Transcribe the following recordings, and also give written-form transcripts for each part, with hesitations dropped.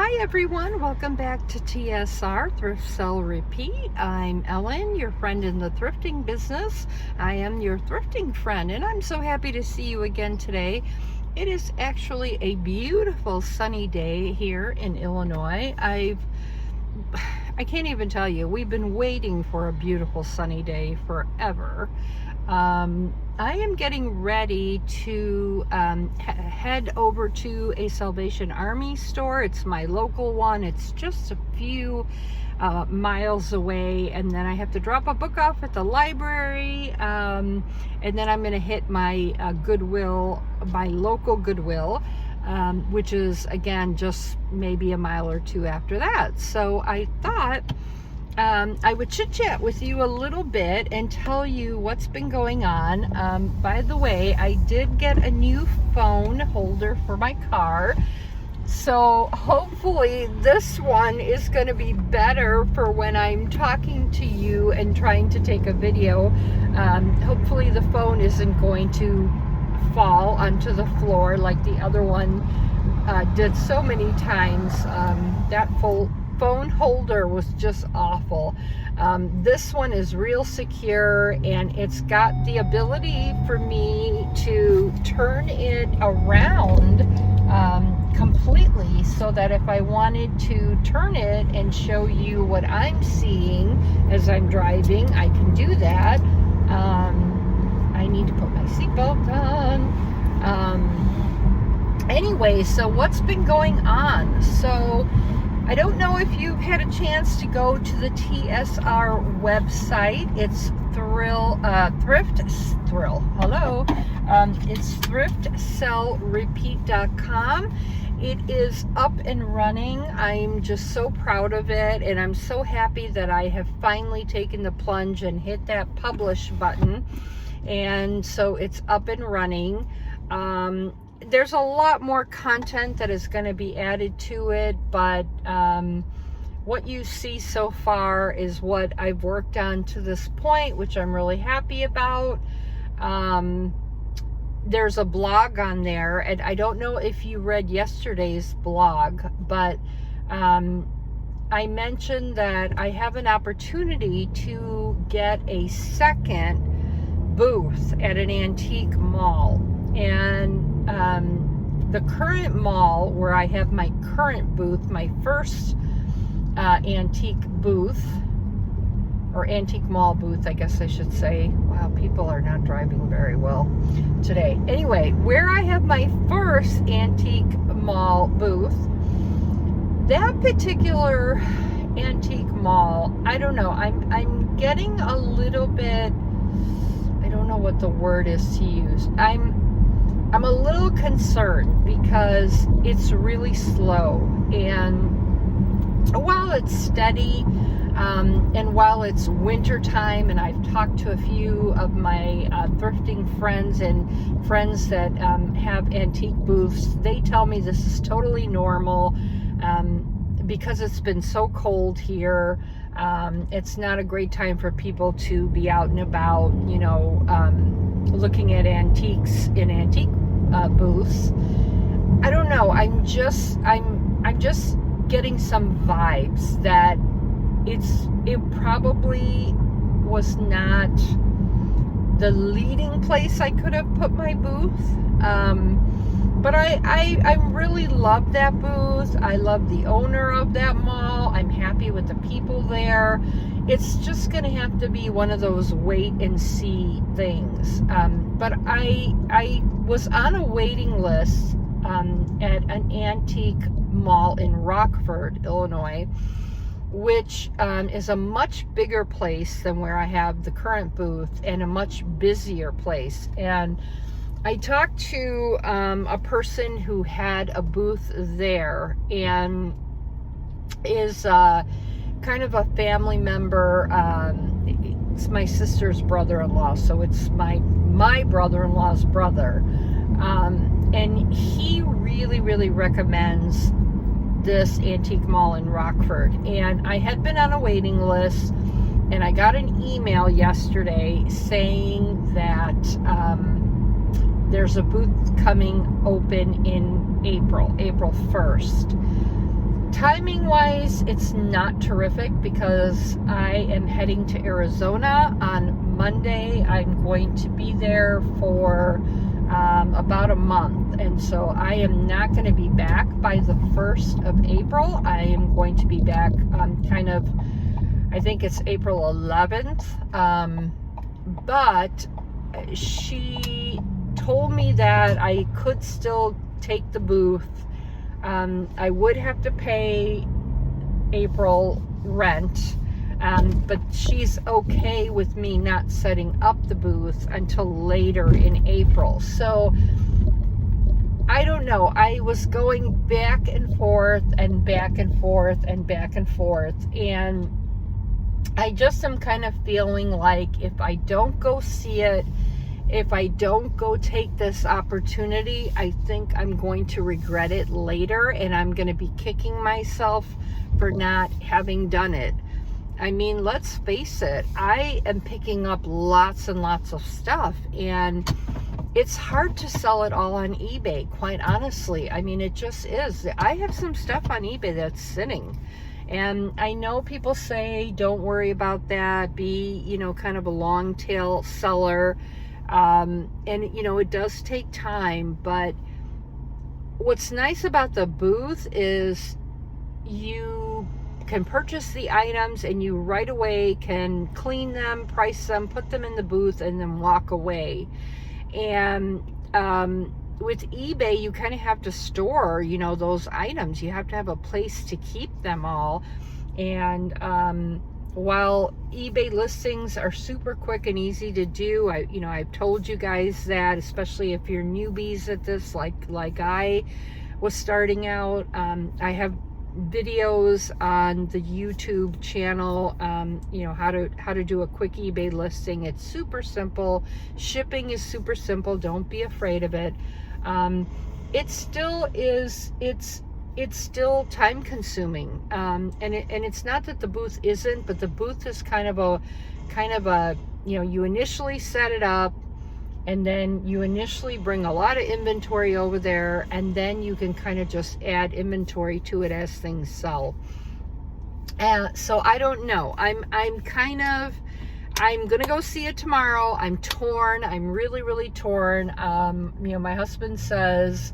Hi everyone, welcome back to TSR, Thrift, Sell, Repeat. I'm Ellen, your friend in the thrifting business. I am your thrifting friend, and I'm so happy to see you again today. It is actually a beautiful sunny day here in Illinois. I can't even tell you, we've been waiting for a beautiful sunny day forever. I am getting ready to head over to a Salvation Army store. It's my local one. It's just a few miles away, and then I have to drop a book off at the library, and then I'm going to hit my Goodwill, my local Goodwill, which is again just maybe a mile or two after that. So I thought I would chit chat with you a little bit and tell you what's been going on. By the way, I did get a new phone holder for my car, so hopefully this one is going to be better for when I'm talking to you and trying to take a video. Hopefully the phone isn't going to fall onto the floor like the other one did so many times. That phone holder was just awful. This one is real secure, and it's got the ability for me to turn it around completely, so that if I wanted to turn it and show you what I'm seeing as I'm driving, I can do that. I need to put my seatbelt on. Anyway, so what's been going on? So I don't know if you've had a chance to go to the TSR website. It's it's thriftsellrepeat.com. It is up and running. I'm just so proud of it, and I'm so happy that I have finally taken the plunge and hit that publish button. And so it's up and running. There's a lot more content that is going to be added to it, but what you see so far is what I've worked on to this point, which I'm really happy about. There's a blog on there, and I don't know if you read yesterday's blog, but I mentioned that I have an opportunity to get a second booth at an antique mall. And the current mall where I have my current booth, my first antique booth, or antique mall booth, I guess I should say. Wow, people are not driving very well today. Anyway, where I have my first antique mall booth, that particular antique mall, I don't know, I'm getting a little bit, I don't know what the word is to use. I'm a little concerned because it's really slow, and while it's steady, and while it's winter time, and I've talked to a few of my thrifting friends and friends that have antique booths, they tell me this is totally normal because it's been so cold here. It's not a great time for people to be out and about, you know, looking at antiques in antique booths. I don't know. I'm just getting some vibes that it probably was not the leading place I could have put my booth. But I really love that booth. I love the owner of that mall. I'm happy with the people there. It's just going to have to be one of those wait and see things. But I was on a waiting list at an antique mall in Rockford, Illinois, which is a much bigger place than where I have the current booth, and a much busier place. And I talked to a person who had a booth there, and is kind of a family member. It's my sister's brother-in-law, so it's my brother-in-law's brother. And he really recommends this antique mall in Rockford. And I had been on a waiting list, and I got an email yesterday saying that there's a booth coming open in April 1st. timing wise, it's not terrific because I am heading to Arizona on Monday. I'm going to be there for about a month, and so I am not going to be back by the 1st of April. I am going to be back I think it's April 11th, but she told me that I could still take the booth. I would have to pay April rent, but she's okay with me not setting up the booth until later in April. So I don't know. I was going back and forth and back and forth and back and forth, and I just am kind of feeling like if I don't go see it, if I don't go take this opportunity, I think I'm going to regret it later, and I'm going to be kicking myself for not having done it. I mean, let's face it, I am picking up lots and lots of stuff, and it's hard to sell it all on eBay, quite honestly. I mean, it just is. I have some stuff on eBay that's sitting. And I know people say, don't worry about that. Be, kind of a long tail seller. And, it does take time. But what's nice about the booth is you can purchase the items and you right away can clean them, price them, put them in the booth, and then walk away. And with eBay, you kind of have to store, those items. You have to have a place to keep them all. And while eBay listings are super quick and easy to do, I've told you guys that, especially if you're newbies at this, like I was starting out. I have videos on the YouTube channel, how to do a quick eBay listing. It's super simple. Shipping is super simple. Don't be afraid of it. It still is. It's still time consuming. And it's not that the booth isn't, but the booth is kind of a you initially set it up, and then you initially bring a lot of inventory over there, and then you can kind of just add inventory to it as things sell. So I don't know. I'm gonna go see it tomorrow. I'm torn. I'm really, really torn. My husband says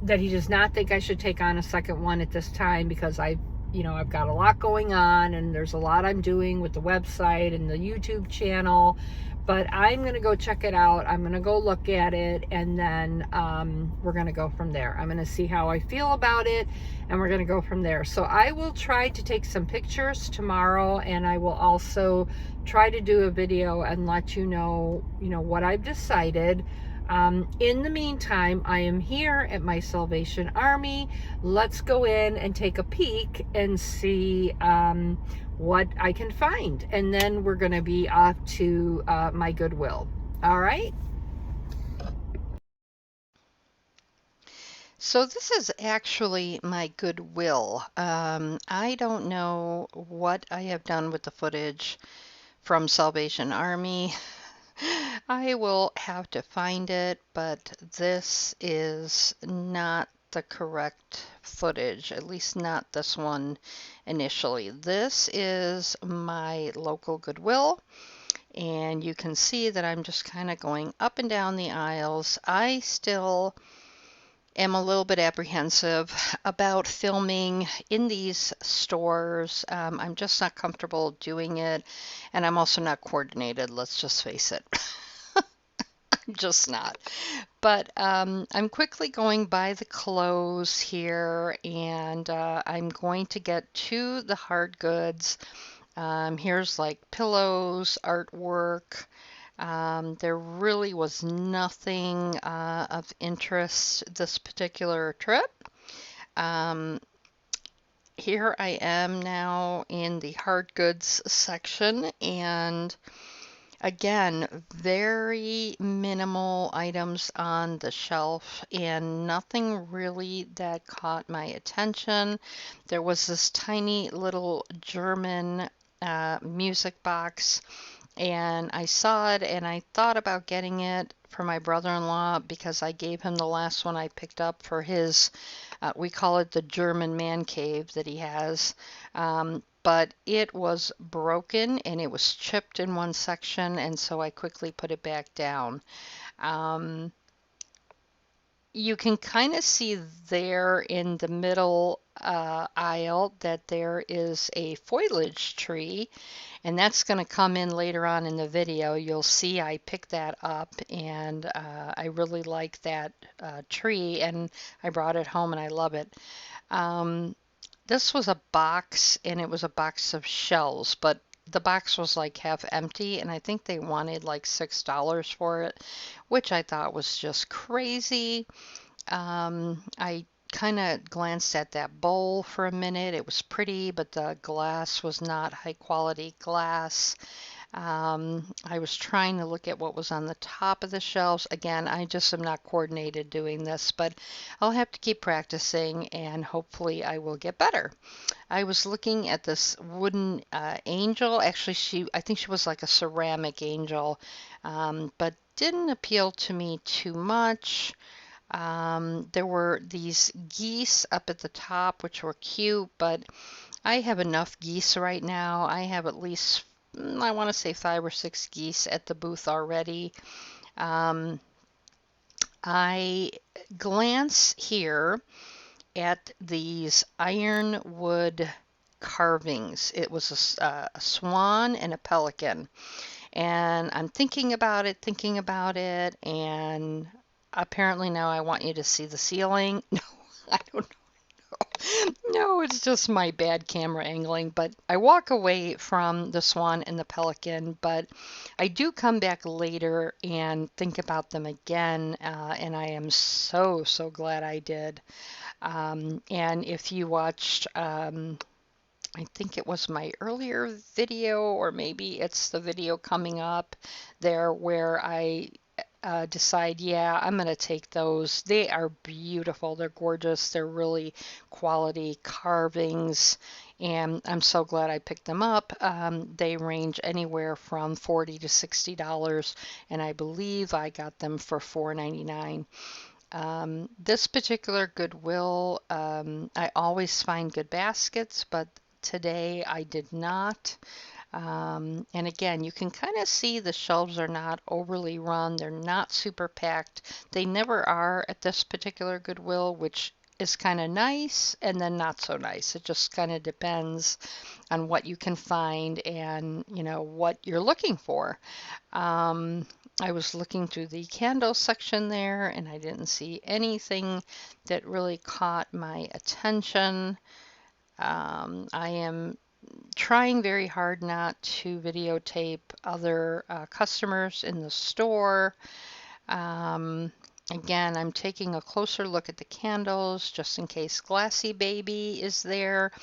that he does not think I should take on a second one at this time because I've got a lot going on, and there's a lot I'm doing with the website and the YouTube channel. But I'm going to go check it out. I'm going to go look at it, and then we're going to go from there. I'm going to see how I feel about it, and we're going to go from there. So I will try to take some pictures tomorrow, and I will also try to do a video and let you know, what I've decided. In the meantime, I am here at my Salvation Army. Let's go in and take a peek and see what I can find. And then we're going to be off to my Goodwill. All right. So this is actually my Goodwill. I don't know what I have done with the footage from Salvation Army. I will have to find it, but this is not the correct footage, at least not this one initially. This is my local Goodwill, and you can see that I'm just kind of going up and down the aisles. I still am a little bit apprehensive about filming in these stores. I'm just not comfortable doing it, and I'm also not coordinated, let's just face it. I'm just not. But I'm quickly going by the clothes here, and I'm going to get to the hard goods. Here's like pillows, artwork. There really was nothing of interest this particular trip. Here I am now in the hard goods section, and again, very minimal items on the shelf and nothing really that caught my attention. There was this tiny little German music box, and I saw it and I thought about getting it for my brother-in-law because I gave him the last one I picked up for his We call it the German man cave that he has. But it was broken and it was chipped in one section, and so I quickly put it back down. Um, you can kind of see there in the middle aisle that there is a foliage tree, and that's going to come in later on in the video. You'll see I picked that up, and I really like that tree, and I brought it home and I love it. Um, this was a box, and it was a box of shells, but the box was like half empty, and I think they wanted like $6 for it, which I thought was just crazy. I kind of glanced at that bowl for a minute. It was pretty, but the glass was not high quality glass. I was trying to look at what was on the top of the shelves. Again, I just am not coordinated doing this, but I'll have to keep practicing and hopefully I will get better. I was looking at this wooden angel. Actually, I think she was like a ceramic angel, but didn't appeal to me too much. There were these geese up at the top, which were cute, but I have enough geese right now. I have at least, I want to say 5 or 6 geese at the booth already. Um, I glance here at these ironwood carvings. It was a swan and a pelican. And I'm thinking about it, and apparently now I want you to see the ceiling. No, I don't know. No, it's just my bad camera angling. But I walk away from the swan and the pelican, but I do come back later and think about them again, and I am so, so glad I did. And if you watched, I think it was my earlier video, or maybe it's the video coming up there where I decide, yeah, I'm going to take those. They are beautiful. They're gorgeous. They're really quality carvings. And I'm so glad I picked them up. They range anywhere from $40 to $60, and I believe I got them for $4.99. This particular Goodwill, I always find good baskets, but today I did not. And again, you can kind of see the shelves are not overly run. They're not super packed. They never are at this particular Goodwill, which is kind of nice and then not so nice. It just kind of depends on what you can find and, what you're looking for. Um, I was looking through the candle section there and I didn't see anything that really caught my attention. I am trying very hard not to videotape other customers in the store. Um, Again, I'm taking a closer look at the candles just in case Glassy Baby is there.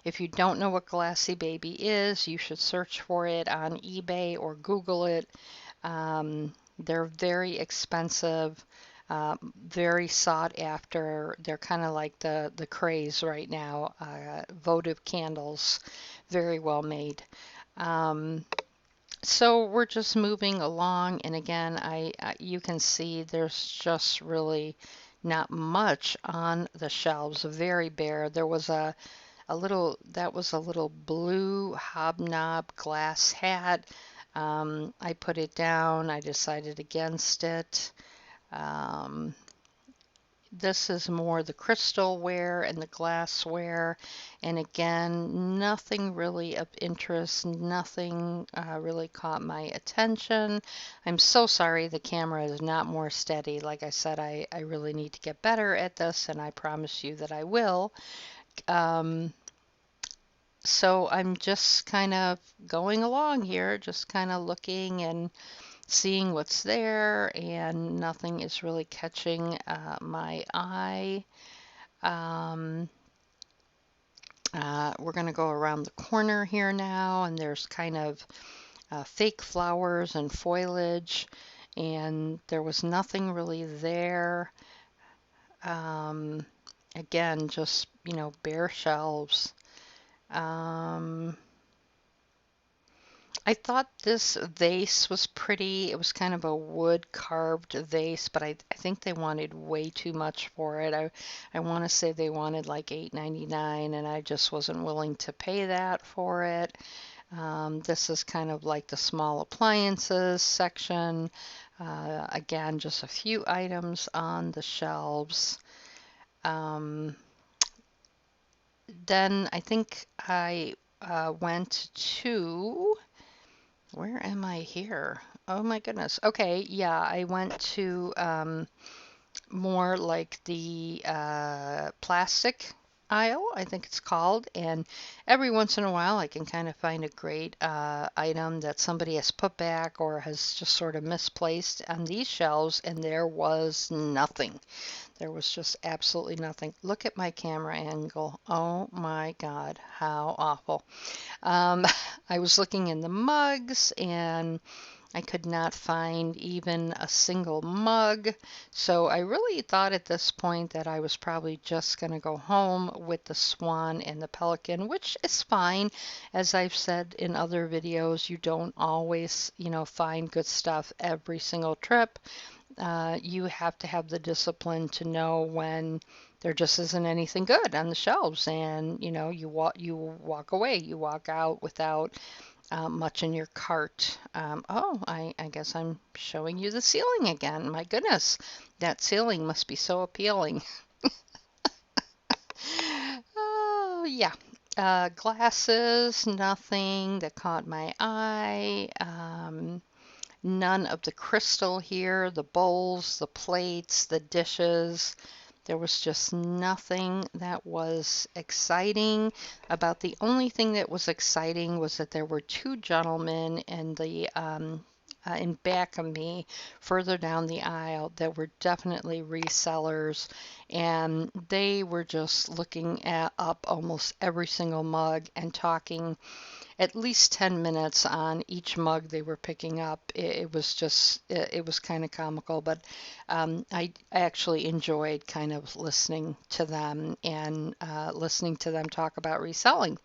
If you don't know what Glassy Baby is, you should search for it on eBay or Google it. They're very expensive, very sought after. They're kind of like the craze right now. Votive candles, very well made. Um, so we're just moving along, and again, you can see there's just really not much on the shelves. Very bare. There was a little blue hobnob glass hat. I put it down. I decided against it. Um, this is more the crystalware and the glassware. And again, nothing really of interest, nothing really caught my attention. I'm so sorry the camera is not more steady. Like I said, I really need to get better at this, and I promise you that I will. Um, so I'm just kind of going along here, just kind of looking and seeing what's there, and nothing is really catching my eye. Um, we're going to go around the corner here now, and there's kind of fake flowers and foliage, and there was nothing really there. Um, Again, just, bare shelves. Um, I thought this vase was pretty. It was kind of a wood carved vase, but I think they wanted way too much for it. I want to say they wanted like $8.99, and I just wasn't willing to pay that for it. This is kind of like the small appliances section. Again, just a few items on the shelves. Um, then I think I went to, where am I here? Oh my goodness. Okay, yeah, I went to more like the plastic aisle, I think it's called. And every once in a while, I can kind of find a great item that somebody has put back or has just sort of misplaced on these shelves, and there was nothing. There was just absolutely nothing. Look at my camera angle. Oh my God, how awful. Um, I was looking in the mugs and I could not find even a single mug. So I really thought at this point that I was probably just going to go home with the swan and the pelican, which is fine. As I've said in other videos, you don't always, find good stuff every single trip. You have to have the discipline to know when there just isn't anything good on the shelves, and you walk away, you walk out without much in your cart. I guess I'm showing you the ceiling again. My goodness, that ceiling must be so appealing. Oh, yeah. Glasses, nothing that caught my eye. None of the crystal here, the bowls, the plates, the dishes. There was just nothing that was exciting. About the only thing that was exciting was that there were two gentlemen in back of me, further down the aisle, that were definitely resellers, and they were just looking at up almost every single mug and talking at least 10 minutes on each mug they were picking up. It was just, it was kind of comical, but I actually enjoyed kind of listening to them and listening to them talk about reselling.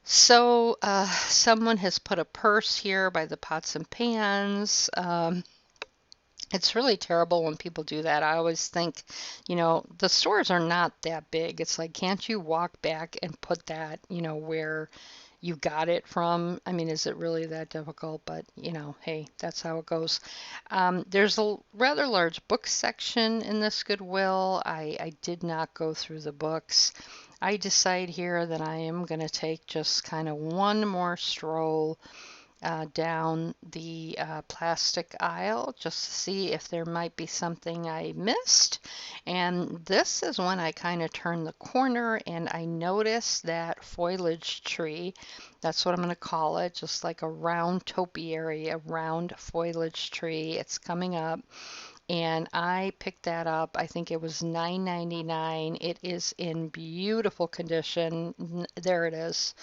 So, someone has put a purse here by the pots and pans. It's really terrible when people do that. I always think, the stores are not that big. It's like, can't you walk back and put that, where you got it from? I mean, is it really that difficult? But, hey, that's how it goes. There's a rather large book section in this Goodwill. I did not go through the books. I decide here that I am going to take just kind of one more stroll down the plastic aisle just to see if there might be something I missed. And this is when I kind of turned the corner and I noticed that foliage tree. That's what I'm going to call it, just like a round topiary, a round foliage tree. It's coming up and I picked that up. I think it was $9.99. It is in beautiful condition. There it is.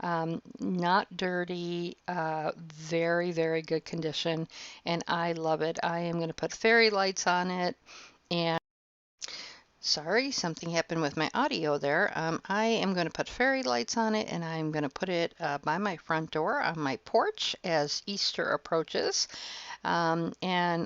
Not dirty, very, very good condition, and I love it. I am going to put fairy lights on it, and sorry, something happened with my audio there. I am going to put fairy lights on it, and I'm going to put it by my front door on my porch as Easter approaches. And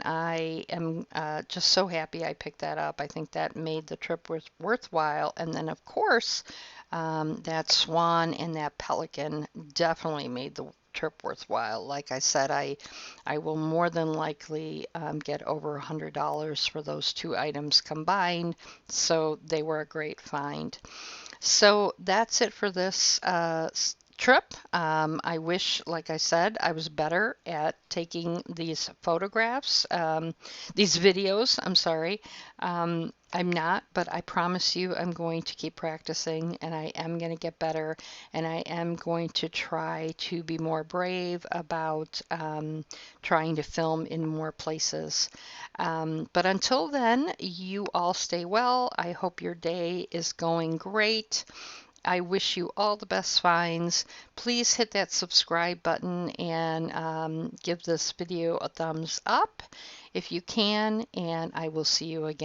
I am just so happy I picked that up. I think that made the trip worthwhile. And then, of course, that swan and that pelican definitely made the trip worthwhile. Like I said, I will more than likely get over $100 for those two items combined. So they were a great find. So that's it for this trip. I wish, like I said, I was better at taking these photographs, these videos, I'm sorry. I'm not, but I promise you I'm going to keep practicing and I am going to get better and I am going to try to be more brave about trying to film in more places. But until then, you all stay well. I hope your day is going great. I wish you all the best finds. Please hit that subscribe button and give this video a thumbs up if you can, and I will see you again.